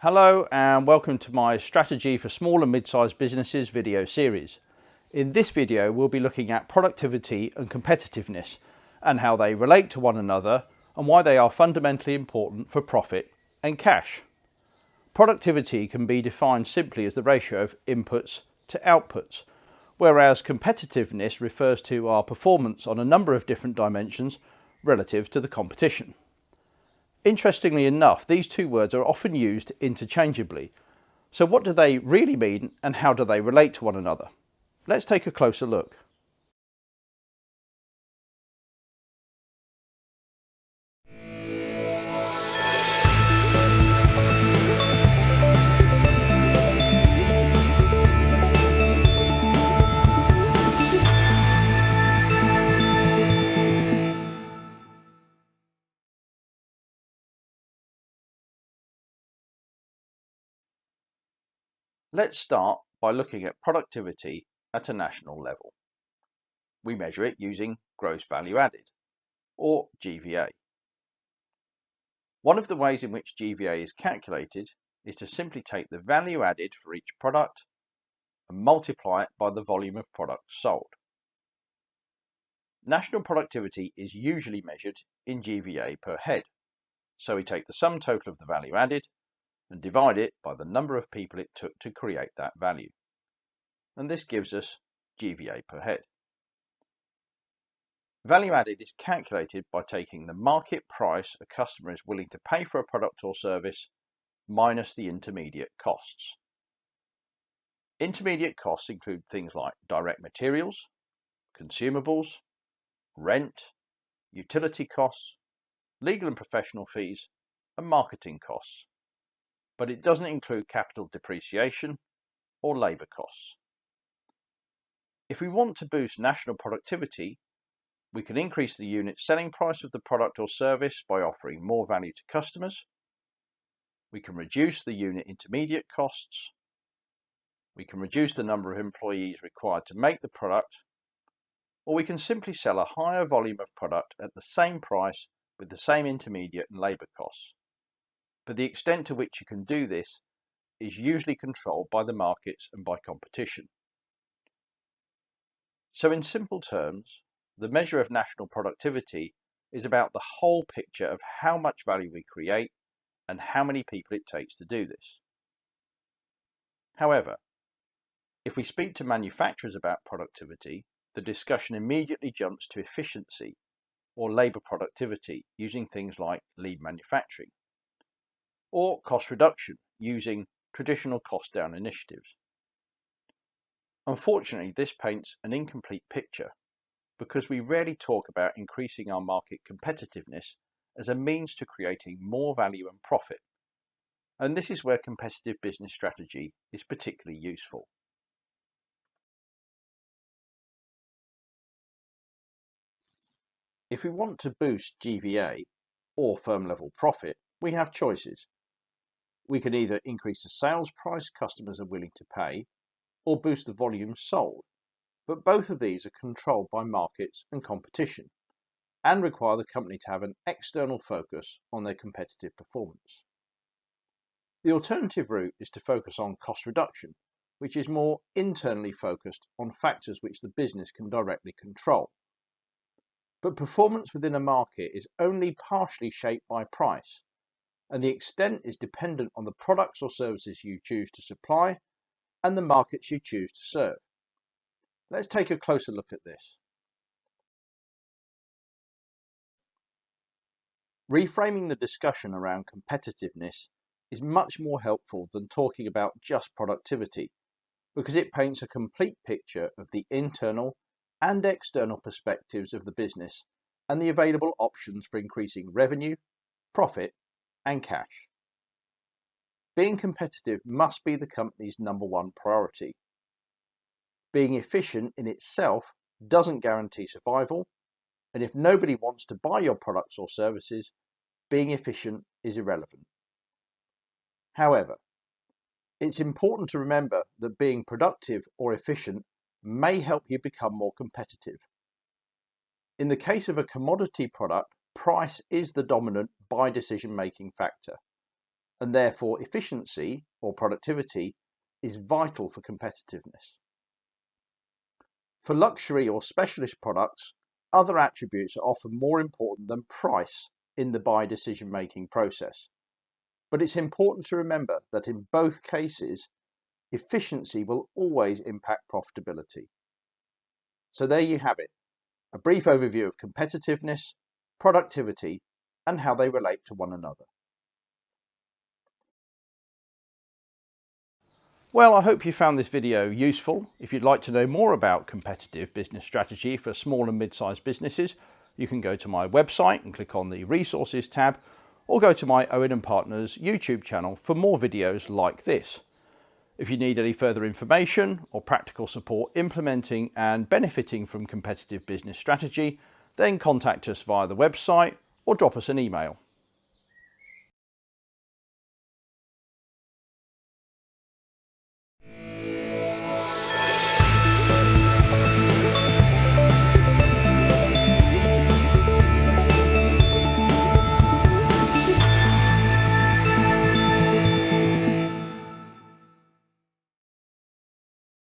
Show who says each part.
Speaker 1: Hello and welcome to my Strategy for Small and Mid-Sized Businesses video series. In this video we'll be looking at productivity and competitiveness and how they relate to one another and why they are fundamentally important for profit and cash. Productivity can be defined simply as the ratio of inputs to outputs, whereas competitiveness refers to our performance on a number of different dimensions relative to the competition. Interestingly enough, these two words are often used interchangeably. So what do they really mean and how do they relate to one another? Let's take a closer look. Let's start by looking at productivity at a national level. We measure it using gross value added, or GVA. One of the ways in which GVA is calculated is to simply take the value added for each product and multiply it by the volume of products sold. National productivity is usually measured in GVA per head, so we take the sum total of the value added and divide it by the number of people it took to create that value. And this gives us GVA per head. Value added is calculated by taking the market price a customer is willing to pay for a product or service minus the intermediate costs. Intermediate costs include things like direct materials, consumables, rent, utility costs, legal and professional fees, and marketing costs. But it doesn't include capital depreciation or labour costs. If we want to boost national productivity, we can increase the unit selling price of the product or service by offering more value to customers. We can reduce the unit intermediate costs. We can reduce the number of employees required to make the product. Or we can simply sell a higher volume of product at the same price with the same intermediate and labour costs. But the extent to which you can do this is usually controlled by the markets and by competition. So in simple terms, the measure of national productivity is about the whole picture of how much value we create and how many people it takes to do this. However, if we speak to manufacturers about productivity, the discussion immediately jumps to efficiency or labour productivity using things like lean manufacturing, or cost reduction using traditional cost down initiatives. Unfortunately, this paints an incomplete picture because we rarely talk about increasing our market competitiveness as a means to creating more value and profit. And this is where competitive business strategy is particularly useful. If we want to boost GVA or firm level profit, we have choices. We can either increase the sales price customers are willing to pay or boost the volume sold. But both of these are controlled by markets and competition and require the company to have an external focus on their competitive performance. The alternative route is to focus on cost reduction, which is more internally focused on factors which the business can directly control. But performance within a market is only partially shaped by price, and the extent is dependent on the products or services you choose to supply and the markets you choose to serve. Let's take a closer look at this. Reframing the discussion around competitiveness is much more helpful than talking about just productivity, because it paints a complete picture of the internal and external perspectives of the business and the available options for increasing revenue, profit, and cash. Being competitive must be the company's number one priority. Being efficient in itself doesn't guarantee survival, and if nobody wants to buy your products or services, being efficient is irrelevant. However, it's important to remember that being productive or efficient may help you become more competitive. In the case of a commodity product, price is the dominant buy decision-making factor, and therefore efficiency or productivity is vital for competitiveness. For luxury or specialist products, other attributes are often more important than price in the buy decision-making process. But it's important to remember that in both cases, efficiency will always impact profitability. So there you have it, a brief overview of competitiveness, productivity, and how they relate to one another. Well, I hope you found this video useful. If you'd like to know more about competitive business strategy for small and mid-sized businesses, you can go to my website and click on the Resources tab, or go to my Owen & Partners YouTube channel for more videos like this. If you need any further information or practical support implementing and benefiting from competitive business strategy, then contact us via the website or drop us an email.